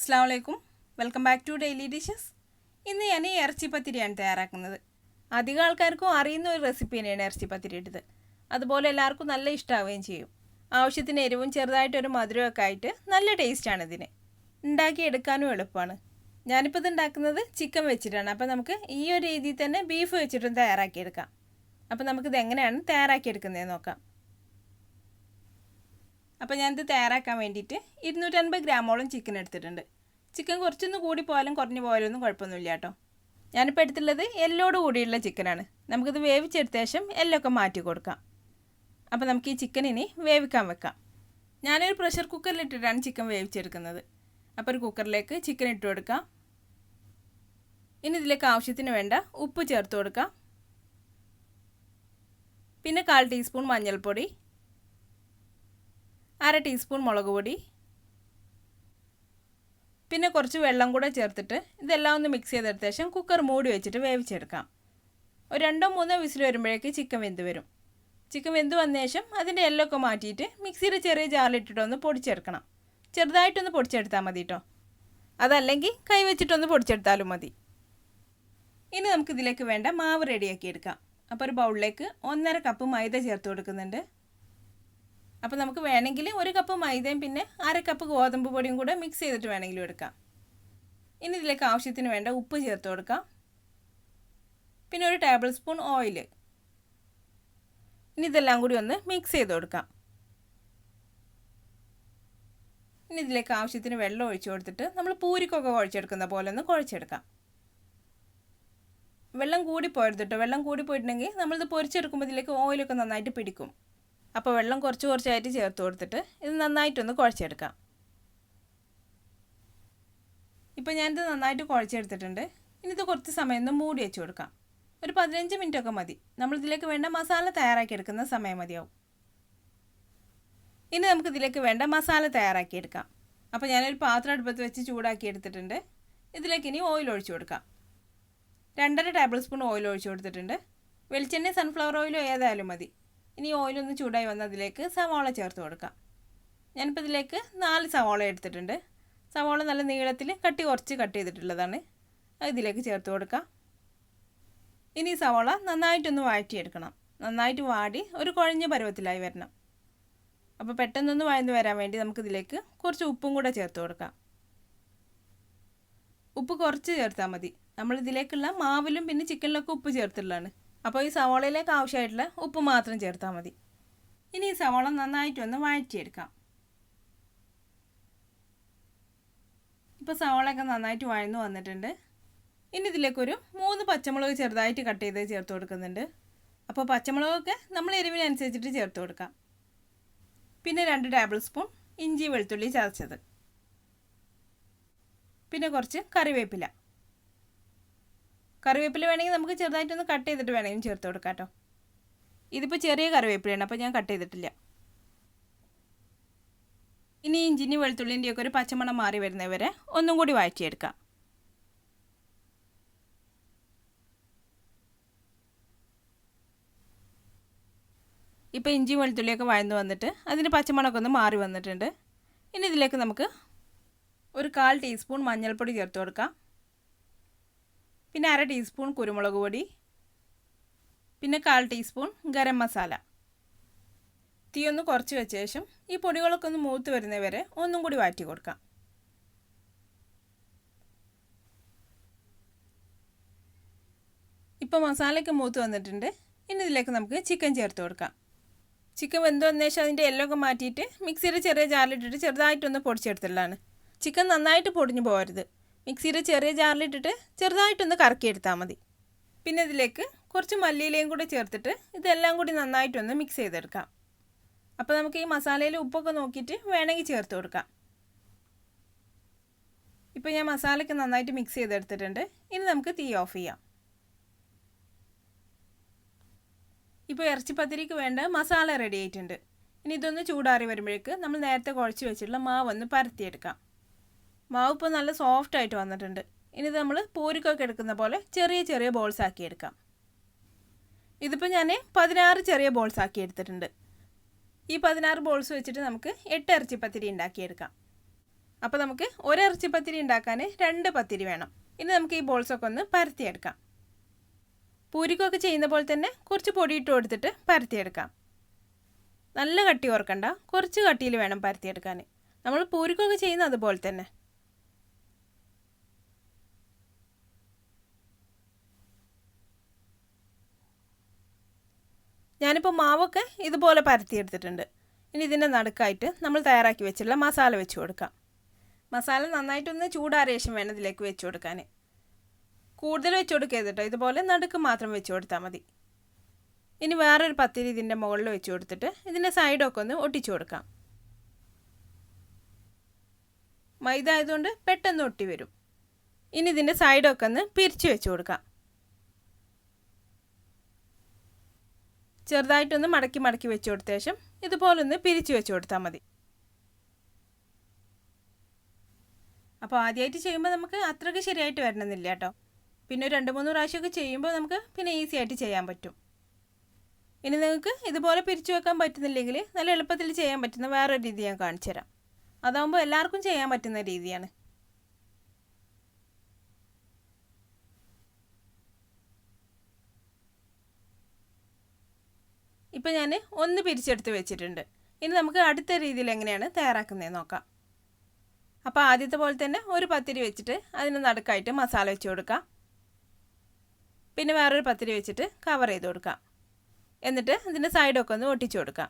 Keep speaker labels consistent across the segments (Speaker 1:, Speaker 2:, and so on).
Speaker 1: Assalamualaikum. Welcome back to Dailydishes. ഇന്ന് ഞാൻ ഇറച്ചിപ്പത്തിരിയാണ് തയ്യാറാക്കുന്നത്. അധികം ആൾക്കാർക്കും അറിയുന്ന ഒരു റെസിപ്പിയാണ് ഇറച്ചിപ്പത്തിരിയുടേത്. അതുപോലെ എല്ലാവർക്കും നല്ല ഇഷ്ടമാവുകയും ചെയ്യും. ആവശ്യത്തിന് എരിവും ചെറുതായിട്ടൊരു മധുരമൊക്കെ ആയിട്ട് നല്ല ടേസ്റ്റാണ് ഇതിന്. ഉണ്ടാക്കി എടുക്കാനും എളുപ്പമാണ്. ഞാനിപ്പോൾ ഇത് ഉണ്ടാക്കുന്നത് ചിക്കൻ വെച്ചിട്ടാണ്. അപ്പോൾ നമുക്ക് ഈ ഒരു രീതിയിൽ തന്നെ ബീഫ് വെച്ചിട്ടും തയ്യാറാക്കിയെടുക്കാം. അപ്പോൾ നമുക്കിത് എങ്ങനെയാണ് തയ്യാറാക്കിയെടുക്കുന്നതെന്ന് നോക്കാം. അപ്പോൾ ഞാനിത് തയ്യാറാക്കാൻ വേണ്ടിയിട്ട് 250 ഗ്രാമോളം ചിക്കൻ എടുത്തിട്ടുണ്ട്. ചിക്കൻ കുറച്ചൊന്ന് കൂടി പോയാലും കുറഞ്ഞു പോയാലൊന്നും കുഴപ്പമൊന്നുമില്ല കേട്ടോ. ഞാനിപ്പോൾ എടുത്തുള്ളത് എല്ലോട് കൂടിയുള്ള ചിക്കനാണ്. നമുക്കിത് വേവിച്ചെടുത്ത ശേഷം എല്ലൊക്കെ മാറ്റി കൊടുക്കാം. അപ്പോൾ നമുക്ക് ഈ ചിക്കൻ ഇനി വേവിക്കാൻ വെക്കാം. ഞാനൊരു പ്രഷർ കുക്കറിലിട്ടിട്ടാണ് ചിക്കൻ വേവിച്ചെടുക്കുന്നത്. അപ്പോൾ ഒരു കുക്കറിലേക്ക് ചിക്കൻ ഇട്ട് കൊടുക്കാം. ഇനി ഇതിലേക്ക് ആവശ്യത്തിന് വേണ്ട ഉപ്പ് ചേർത്ത് കൊടുക്കാം. പിന്നെ 1/4 ടീസ്പൂൺ മഞ്ഞൾപ്പൊടി, 1/2 ടീസ്പൂൺ മുളക് പൊടി, പിന്നെ കുറച്ച് വെള്ളം കൂടെ ചേർത്തിട്ട് ഇതെല്ലാം ഒന്ന് മിക്സ് ചെയ്തെടുത്ത ശേഷം കുക്കർ മൂടി വെച്ചിട്ട് വേവിച്ചെടുക്കാം. ഒരു 2-3 വിസിൽ വരുമ്പോഴേക്ക് ചിക്കൻ വെന്ത് വരും. ചിക്കൻ വെന്ത് വന്ന ശേഷം അതിൻ്റെ എല്ലൊക്കെ മാറ്റിയിട്ട് മിക്സിയുടെ ചെറിയ ജാറിലിട്ടിട്ടൊന്ന് പൊടിച്ചെടുക്കണം. ചെറുതായിട്ടൊന്ന് പൊടിച്ചെടുത്താൽ മതി കേട്ടോ. അതല്ലെങ്കിൽ കൈ വെച്ചിട്ടൊന്ന് പൊടിച്ചെടുത്താലും മതി. ഇനി നമുക്കിതിലേക്ക് വേണ്ട മാവ് റെഡിയാക്കി എടുക്കാം. അപ്പോൾ ഒരു ബൗളിലേക്ക് 1.5 കപ്പ് മൈദ ചേർത്ത് കൊടുക്കുന്നുണ്ട്. അപ്പോൾ നമുക്ക് വേണമെങ്കിൽ 1 കപ്പ് മൈദയും പിന്നെ 1/2 കപ്പ് ഗോതമ്പ് പൊടിയും കൂടെ മിക്സ് ചെയ്തിട്ട് വേണമെങ്കിലും എടുക്കാം. ഇനി ഇതിലേക്ക് ആവശ്യത്തിന് വേണ്ട ഉപ്പ് ചേർത്ത് കൊടുക്കാം. പിന്നെ 1 ടേബിൾ സ്പൂൺ ഓയിൽ. ഇനി ഇതെല്ലാം കൂടി ഒന്ന് മിക്സ് ചെയ്ത് കൊടുക്കാം. ഇനി ഇതിലേക്ക് ആവശ്യത്തിന് വെള്ളം ഒഴിച്ചു കൊടുത്തിട്ട് നമ്മൾ പൂരിക്കൊക്കെ കുഴച്ചെടുക്കുന്ന പോലെ ഒന്ന് കുഴച്ചെടുക്കാം. വെള്ളം കൂടി പോരുത് കേട്ടോ. വെള്ളം കൂടി പോയിട്ടുണ്ടെങ്കിൽ നമ്മളിത് പൊരിച്ചെടുക്കുമ്പോൾ ഇതിലേക്ക് ഓയിലൊക്കെ നന്നായിട്ട് പിടിക്കും. അപ്പോൾ വെള്ളം കുറച്ചായിട്ട് ചേർത്ത് കൊടുത്തിട്ട് ഇത് നന്നായിട്ടൊന്ന് കുഴച്ചെടുക്കാം. ഇപ്പോൾ ഞാനിത് നന്നായിട്ട് കുഴച്ചെടുത്തിട്ടുണ്ട്. ഇനി ഇത് കുറച്ച് സമയം ഒന്ന് മൂടി വെച്ച് കൊടുക്കാം. ഒരു 15 മിനിറ്റൊക്കെ മതി. നമ്മളിതിലേക്ക് വേണ്ട മസാല തയ്യാറാക്കിയെടുക്കുന്ന സമയം മതിയാവും. ഇനി നമുക്കിതിലേക്ക് വേണ്ട മസാല തയ്യാറാക്കിയെടുക്കാം. അപ്പോൾ ഞാനൊരു പാത്രം അടുപ്പത്ത് വെച്ച് ചൂടാക്കി എടുത്തിട്ടുണ്ട്. ഇതിലേക്ക് ഇനി ഓയിൽ ഒഴിച്ചു കൊടുക്കാം. 2.5 ടേബിൾ സ്പൂൺ ഓയിൽ ഒഴിച്ചു കൊടുത്തിട്ടുണ്ട്. വെളിച്ചെണ്ണ സൺഫ്ലവർ ഓയിലോ ഏതായാലും മതി. ഇനി ഓയിലൊന്ന് ചൂടായി വന്ന് അതിലേക്ക് സവാള ചേർത്ത് കൊടുക്കാം. ഞാനിപ്പോൾ ഇതിലേക്ക് 4 സവാള എടുത്തിട്ടുണ്ട്. സവാള നല്ല നീളത്തിൽ കുറച്ച് കട്ട് ചെയ്തിട്ടുള്ളതാണ്. അത് ഇതിലേക്ക് ചേർത്ത് കൊടുക്കാം. ഇനി സവാള നന്നായിട്ടൊന്ന് വഴറ്റിയെടുക്കണം. നന്നായിട്ട് വാടി ഒരു കുഴഞ്ഞ പരുവത്തിലായി വരണം. അപ്പോൾ പെട്ടെന്നൊന്ന് വഴന്ന് വരാൻ വേണ്ടി നമുക്കിതിലേക്ക് കുറച്ച് ഉപ്പും കൂടെ ചേർത്ത് കൊടുക്കാം. ഉപ്പ് കുറച്ച് ചേർത്താൽ മതി. നമ്മളിതിലേക്കുള്ള മാവിലും പിന്നെ ചിക്കനിലൊക്കെ ഉപ്പ് ചേർത്തിട്ടുള്ളതാണ്. അപ്പോൾ ഈ സവാളയിലേക്ക് ആവശ്യമായിട്ടുള്ള ഉപ്പ് മാത്രം ചേർത്താൽ മതി. ഇനി ഈ സവാള നന്നായിട്ടൊന്ന് വഴറ്റിയെടുക്കാം. ഇപ്പോൾ സവാളയൊക്കെ നന്നായിട്ട് വഴന്നു വന്നിട്ടുണ്ട്. ഇനി ഇതിലേക്കൊരു 3 പച്ചമുളക് ചെറുതായിട്ട് കട്ട് ചെയ്ത് ചേർത്ത് കൊടുക്കുന്നുണ്ട്. അപ്പോൾ പച്ചമുളകൊക്കെ നമ്മൾ എരിവിനനുസരിച്ചിട്ട് ചേർത്ത് കൊടുക്കാം. പിന്നെ 2 ടേബിൾ സ്പൂൺ ഇഞ്ചി വെളുത്തുള്ളി ചതച്ചത്, പിന്നെ കുറച്ച് കറിവേപ്പില വേണമെങ്കിൽ നമുക്ക് ചെറുതായിട്ടൊന്ന് കട്ട് ചെയ്തിട്ട് വേണമെങ്കിലും ചേർത്ത് കൊടുക്കാം കേട്ടോ. ഇതിപ്പോൾ ചെറിയ കറിവേപ്പിലയാണ്, അപ്പോൾ ഞാൻ കട്ട് ചെയ്തിട്ടില്ല. ഇനി ഇഞ്ചിനി വെളുത്തുള്ളിൻ്റെയൊക്കെ ഒരു പച്ചമണം മാറി വരുന്നവരെ ഒന്നും കൂടി വഴറ്റിയെടുക്കാം. ഇപ്പോൾ ഇഞ്ചി വെളുത്തുള്ളിയൊക്കെ വഴന്നു വന്നിട്ട് അതിൻ്റെ പച്ചമണമൊക്കെ ഒന്ന് മാറി വന്നിട്ടുണ്ട്. ഇനി ഇതിലേക്ക് നമുക്ക് ഒരു 1/4 ടീസ്പൂൺ മഞ്ഞൾപ്പൊടി ചേർത്ത് കൊടുക്കാം. പിന്നെ 1/2 ടീസ്പൂൺ കുരുമുളക് പൊടി, പിന്നെ 1/4 ടീസ്പൂൺ ഗരം മസാല. തീ ഒന്ന് കുറച്ച് വെച്ച ശേഷം ഈ പൊടികളൊക്കെ ഒന്ന് മൂത്ത് വരുന്നവരെ ഒന്നും കൂടി വഴറ്റി കൊടുക്കാം. ഇപ്പോൾ മസാലയൊക്കെ മൂത്ത് വന്നിട്ടുണ്ട്. ഇനി ഇതിലേക്ക് നമുക്ക് ചിക്കൻ ചേർത്ത് കൊടുക്കാം. ചിക്കൻ വെന്ത് വന്ന ശേഷം അതിൻ്റെ എല്ലൊക്കെ മാറ്റിയിട്ട് മിക്സിയുടെ ചെറിയ ജാറിലിട്ടിട്ട് ചെറുതായിട്ടൊന്ന് പൊടിച്ചെടുത്തിട്ടുള്ളതാണ്. ചിക്കൻ നന്നായിട്ട് പൊടിഞ്ഞു പോകരുത്. മിക്സിയുടെ ചെറിയ ജാറിലിട്ടിട്ട് ചെറുതായിട്ടൊന്ന് കറക്കിയെടുത്താൽ മതി. പിന്നെ ഇതിലേക്ക് കുറച്ച് മല്ലിയിലയും കൂടെ ചേർത്തിട്ട് ഇതെല്ലാം കൂടി നന്നായിട്ടൊന്ന് മിക്സ് ചെയ്തെടുക്കാം. അപ്പോൾ നമുക്ക് ഈ മസാലയിൽ ഉപ്പൊക്കെ നോക്കിയിട്ട് വേണമെങ്കിൽ ചേർത്ത് കൊടുക്കാം. ഇപ്പോൾ ഞാൻ മസാലയൊക്കെ നന്നായിട്ട് മിക്സ് ചെയ്തെടുത്തിട്ടുണ്ട്. ഇനി നമുക്ക് തീ ഓഫ് ചെയ്യാം. ഇപ്പോൾ ഇറച്ചിപ്പത്തിരിക്ക് വേണ്ട മസാല റെഡി ആയിട്ടുണ്ട്. ഇനി ഇതൊന്ന് ചൂടാറി വരുമ്പോഴേക്ക് നമ്മൾ നേരത്തെ കുഴച്ച് വെച്ചിട്ടുള്ള മാവൊന്ന് പരത്തിയെടുക്കാം. മാവ് ഇപ്പോൾ നല്ല സോഫ്റ്റായിട്ട് വന്നിട്ടുണ്ട്. ഇനി ഇത് നമ്മൾ പൂരിക്കൊക്കെ എടുക്കുന്ന പോലെ ചെറിയ ബോൾസ് ആക്കി എടുക്കാം. ഇതിപ്പോൾ ഞാൻ 16 ചെറിയ ബോൾസ് ആക്കി എടുത്തിട്ടുണ്ട്. ഈ 16 ബോൾസ് വെച്ചിട്ട് നമുക്ക് 8 ഇറച്ചിപ്പത്തിരി ഉണ്ടാക്കിയെടുക്കാം. അപ്പോൾ നമുക്ക് ഒരു ഇറച്ചിപ്പത്തിരി ഉണ്ടാക്കാൻ 2 പത്തിരി വേണം. ഇനി നമുക്ക് ഈ ബോൾസൊക്കെ ഒന്ന് പരത്തിയെടുക്കാം. പൂരിക്കൊക്കെ ചെയ്യുന്ന പോലെ തന്നെ കുറച്ച് പൊടി ഇട്ട് കൊടുത്തിട്ട് പരത്തിയെടുക്കാം. നല്ല കട്ടി ഓർക്കണ്ട, കുറച്ച് കട്ടിയിൽ വേണം പരത്തിയെടുക്കാൻ. നമ്മൾ പൂരിക്കൊക്കെ ചെയ്യുന്ന അതുപോലെ തന്നെ. ഞാനിപ്പോൾ മാവൊക്കെ ഇതുപോലെ പരത്തിയെടുത്തിട്ടുണ്ട്. ഇനി ഇതിൻ്റെ നടുക്കായിട്ട് നമ്മൾ തയ്യാറാക്കി വെച്ചുള്ള മസാല വെച്ച് കൊടുക്കാം. മസാല നന്നായിട്ടൊന്ന് ചൂടാറിയ ശേഷം വേണം ഇതിലേക്ക് വെച്ച് കൊടുക്കാൻ. കൂടുതൽ വെച്ച് കൊടുക്കരുത് കേട്ടോ, ഇതുപോലെ നടുക്ക് മാത്രം വെച്ച് കൊടുത്താൽ മതി. ഇനി വേറൊരു പത്തിരി ഇതിൻ്റെ മുകളിൽ വെച്ച് കൊടുത്തിട്ട് ഇതിൻ്റെ സൈഡൊക്കെ ഒന്ന് ഒട്ടിച്ചു കൊടുക്കാം. മൈദ ആയതുകൊണ്ട് പെട്ടെന്ന് ഒട്ടി വരും. ഇനി ഇതിൻ്റെ സൈഡൊക്കെ ഒന്ന് പിരിച്ച് വെച്ച് കൊടുക്കാം. ചെറുതായിട്ടൊന്ന് മടക്കി മടക്കി വെച്ച് കൊടുത്ത ശേഷം ഇതുപോലൊന്ന് പിരിച്ച് വെച്ച് കൊടുത്താൽ മതി. അപ്പോൾ ആദ്യമായിട്ട് ചെയ്യുമ്പോൾ നമുക്ക് അത്രയ്ക്ക് ശരിയായിട്ട് വരണമെന്നില്ല കേട്ടോ. പിന്നെ 2-3 പ്രാവശ്യമൊക്കെ ചെയ്യുമ്പോൾ നമുക്ക് പിന്നെ ഈസി ആയിട്ട് ചെയ്യാൻ പറ്റും. ഇനി നിങ്ങൾക്ക് ഇതുപോലെ പിരിച്ചു വെക്കാൻ പറ്റുന്നില്ലെങ്കിൽ നല്ല എളുപ്പത്തിൽ ചെയ്യാൻ പറ്റുന്ന വേറൊരു രീതി ഞാൻ കാണിച്ചു തരാം. അതാകുമ്പോൾ എല്ലാവർക്കും ചെയ്യാൻ പറ്റുന്ന രീതിയാണ്. ഇപ്പോൾ ഞാൻ ഒന്ന് പിരിച്ചെടുത്ത് വെച്ചിട്ടുണ്ട്. ഇനി നമുക്ക് അടുത്ത രീതിയിൽ എങ്ങനെയാണ് തയ്യാറാക്കുന്നത് നോക്കാം. അപ്പോൾ ആദ്യത്തെ പോലെ തന്നെ ഒരു പത്തിരി വെച്ചിട്ട് അതിന് നടുക്കായിട്ട് മസാല വെച്ച് കൊടുക്കാം. പിന്നെ വേറൊരു പത്തിരി വെച്ചിട്ട് കവർ ചെയ്ത് കൊടുക്കാം. എന്നിട്ട് ഇതിൻ്റെ സൈഡൊക്കെ ഒന്ന് ഒട്ടിച്ചു കൊടുക്കാം.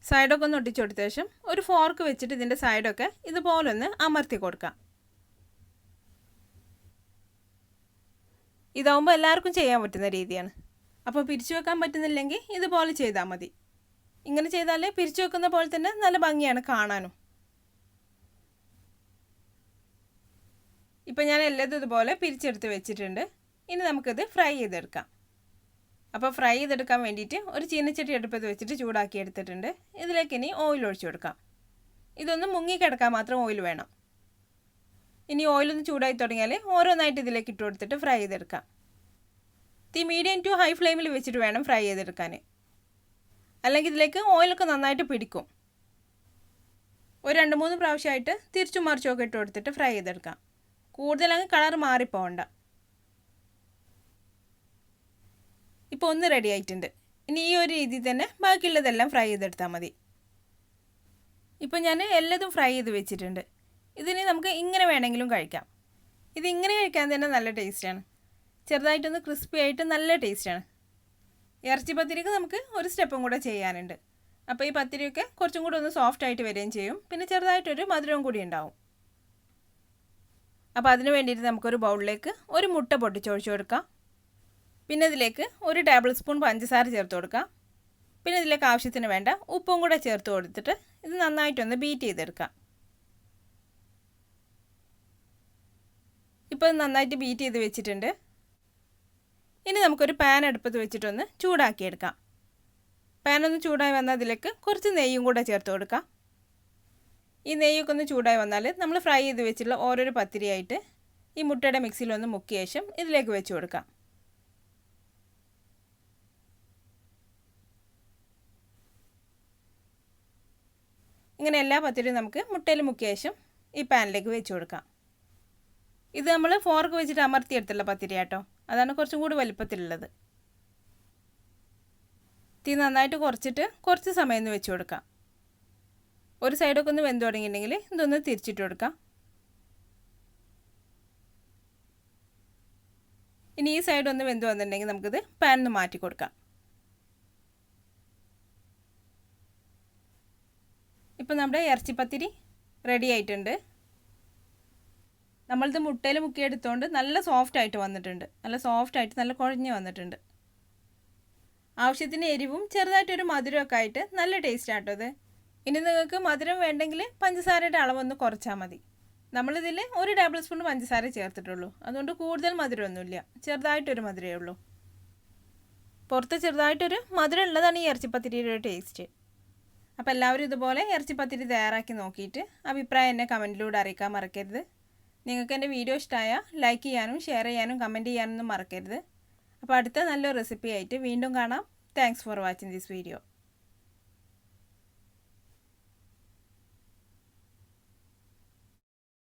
Speaker 1: സൈഡൊക്കെ ഒന്ന് ഒട്ടിച്ചു കൊടുത്ത ശേഷം ഒരു ഫോർക്ക് വെച്ചിട്ട് ഇതിൻ്റെ സൈഡൊക്കെ ഇതുപോലെ ഒന്ന് അമർത്തി കൊടുക്കാം. ഇതാവുമ്പോൾ എല്ലാവർക്കും ചെയ്യാൻ പറ്റുന്ന രീതിയാണ്. അപ്പോൾ പിരിച്ചു വെക്കാൻ പറ്റുന്നില്ലെങ്കിൽ ഇതുപോലെ ചെയ്താൽ മതി. ഇങ്ങനെ ചെയ്താൽ പിരിച്ചു വെക്കുന്ന പോലെ തന്നെ നല്ല ഭംഗിയാണ് കാണാനും. ഇപ്പോൾ ഞാൻ എല്ലാതും ഇതുപോലെ പിരിച്ചെടുത്ത് വെച്ചിട്ടുണ്ട്. ഇനി നമുക്കിത് ഫ്രൈ ചെയ്തെടുക്കാം. അപ്പോൾ ഫ്രൈ ചെയ്തെടുക്കാൻ വേണ്ടിയിട്ട് ഒരു ചീനച്ചട്ടി അടുപ്പത്ത് വെച്ചിട്ട് ചൂടാക്കി എടുത്തിട്ടുണ്ട്. ഇതിലേക്ക് ഇനി ഓയിൽ ഒഴിച്ചു കൊടുക്കാം. ഇതൊന്ന് മുങ്ങിക്കിടക്കാൻ മാത്രം ഓയിൽ വേണം. ഇനി ഓയിലൊന്ന് ചൂടായി തുടങ്ങിയാൽ ഓരോന്നായിട്ട് ഇതിലേക്ക് ഇട്ട് കൊടുത്തിട്ട് ഫ്രൈ ചെയ്തെടുക്കാം. തീ മീഡിയം ടു ഹൈ ഫ്ലെയിമിൽ വെച്ചിട്ട് വേണം ഫ്രൈ ചെയ്തെടുക്കാൻ, അല്ലെങ്കിൽ ഇതിലേക്ക് ഓയിലൊക്കെ നന്നായിട്ട് പിടിക്കും. ഒരു 2-3 പ്രാവശ്യമായിട്ട് തിരിച്ചും മറിച്ചൊക്കെ ഇട്ട് കൊടുത്തിട്ട് ഫ്രൈ ചെയ്തെടുക്കാം. കൂടുതലങ്ങ് കളർ മാറിപ്പോകണ്ട. ഇപ്പോൾ ഒന്ന് റെഡി ആയിട്ടുണ്ട്. ഇനി ഈ ഒരു രീതിയിൽ തന്നെ ബാക്കിയുള്ളതെല്ലാം ഫ്രൈ ചെയ്തെടുത്താൽ മതി. ഇപ്പോൾ ഞാൻ എല്ലാതും ഫ്രൈ ചെയ്ത് വെച്ചിട്ടുണ്ട്. ഇതിന് നമുക്ക് ഇങ്ങനെ വേണമെങ്കിലും കഴിക്കാം. ഇതിങ്ങനെ കഴിക്കാൻ തന്നെ നല്ല ടേസ്റ്റാണ്. ചെറുതായിട്ടൊന്ന് ക്രിസ്പി ആയിട്ട് നല്ല ടേസ്റ്റാണ്. ഇറച്ചി പത്തിരിക്ക് നമുക്ക് ഒരു സ്റ്റെപ്പും കൂടെ ചെയ്യാനുണ്ട്. അപ്പോൾ ഈ പത്തിരിയൊക്കെ കുറച്ചും കൂടെ ഒന്ന് സോഫ്റ്റ് ആയിട്ട് വരികയും ചെയ്യും. പിന്നെ ചെറുതായിട്ടൊരു മധുരവും കൂടി ഉണ്ടാവും. അപ്പോൾ അതിന് വേണ്ടിയിട്ട് നമുക്കൊരു ബൗളിലേക്ക് ഒരു മുട്ട പൊട്ടിച്ചൊഴിച്ച് കൊടുക്കാം. പിന്നെ ഇതിലേക്ക് 1 ടേബിൾ സ്പൂൺ പഞ്ചസാര ചേർത്ത് കൊടുക്കാം. പിന്നെ ഇതിലേക്ക് ആവശ്യത്തിന് വേണ്ട ഉപ്പും കൂടെ ചേർത്ത് കൊടുത്തിട്ട് ഇത് നന്നായിട്ടൊന്ന് ബീറ്റ് ചെയ്തെടുക്കാം. ഇപ്പോൾ നന്നായിട്ട് ബീറ്റ് ചെയ്ത് വെച്ചിട്ടുണ്ട്. ഇനി നമുക്കൊരു പാൻ അടുപ്പത്ത് വെച്ചിട്ടൊന്ന് ചൂടാക്കിയെടുക്കാം. പാനൊന്ന് ചൂടായി വന്നാൽ അതിലേക്ക് കുറച്ച് നെയ്യും കൂടെ ചേർത്ത് കൊടുക്കാം. ഈ നെയ്യൊക്കെ ഒന്ന് ചൂടായി വന്നാൽ നമ്മൾ ഫ്രൈ ചെയ്ത് വെച്ചിട്ടുള്ള ഓരോരോ പത്തിരിയായിട്ട് ഈ മുട്ടയുടെ മിക്സിയിലൊന്ന് മുക്കിയ ശേഷം ഇതിലേക്ക് വെച്ച് കൊടുക്കാം. ഇങ്ങനെ എല്ലാ പത്തിരിയും നമുക്ക് മുട്ടയിൽ മുക്കിയ ശേഷം ഈ പാനിലേക്ക് വെച്ച് കൊടുക്കാം. ഇത് നമ്മൾ ഫോർക്ക് വെച്ചിട്ട് അമർത്തിയെടുത്തുള്ള പത്തിരി കേട്ടോ, അതാണ് കുറച്ചും കൂടി വലിപ്പത്തിലുള്ളത്. തീ നന്നായിട്ട് കുറച്ചിട്ട് കുറച്ച് സമയം ഒന്ന് വെച്ച് കൊടുക്കാം. ഒരു സൈഡൊക്കെ ഒന്ന് വെന്ത് തുടങ്ങിയിട്ടുണ്ടെങ്കിൽ ഇതൊന്ന് തിരിച്ചിട്ട് കൊടുക്കാം. ഇനി ഈ സൈഡ് ഒന്ന് വെന്ത് വന്നിട്ടുണ്ടെങ്കിൽ നമുക്കിത് പാനിൽ നിന്ന് മാറ്റി കൊടുക്കാം. ഇപ്പോൾ നമ്മുടെ ഇറച്ചിപ്പത്തിരി റെഡി ആയിട്ടുണ്ട്. നമ്മളിത് മുട്ടയിൽ മുക്കിയെടുത്തുകൊണ്ട് നല്ല സോഫ്റ്റ് ആയിട്ട് വന്നിട്ടുണ്ട്. നല്ല സോഫ്റ്റ് ആയിട്ട് നല്ല കുഴഞ്ഞ് വന്നിട്ടുണ്ട്. ആവശ്യത്തിന് എരിവും ചെറുതായിട്ടൊരു മധുരമൊക്കെ ആയിട്ട് നല്ല ടേസ്റ്റ് ആട്ടോ ഇത്. ഇനി നിങ്ങൾക്ക് മധുരം വേണ്ടെങ്കിൽ പഞ്ചസാരയുടെ അളവൊന്ന് കുറച്ചാൽ മതി. നമ്മളിതിൽ 1 ടേബിൾ സ്പൂൺ പഞ്ചസാര ചേർത്തിട്ടുള്ളൂ. അതുകൊണ്ട് കൂടുതൽ മധുരമൊന്നുമില്ല, ചെറുതായിട്ടൊരു മധുരമേ ഉള്ളൂ. പുറത്ത് ചെറുതായിട്ടൊരു മധുരം ഉള്ളതാണ് ഈ ഇറച്ചിപ്പത്തിരിയുടെ ടേസ്റ്റ്. അപ്പോൾ എല്ലാവരും ഇതുപോലെ ഇറച്ചിപ്പത്തിരി തയ്യാറാക്കി നോക്കിയിട്ട് അഭിപ്രായം എന്നെ കമൻറ്റിലൂടെ അറിയിക്കാൻ മറക്കരുത്. നിങ്ങൾക്ക് എൻ്റെ വീഡിയോ ഇഷ്ടമായാൽ ലൈക്ക് ചെയ്യാനും ഷെയർ ചെയ്യാനും കമൻറ്റ് ചെയ്യാനൊന്നും മറക്കരുത്. അപ്പോൾ അടുത്ത നല്ലൊരു റെസിപ്പി ആയിട്ട് വീണ്ടും കാണാം. Thanks for watching this video.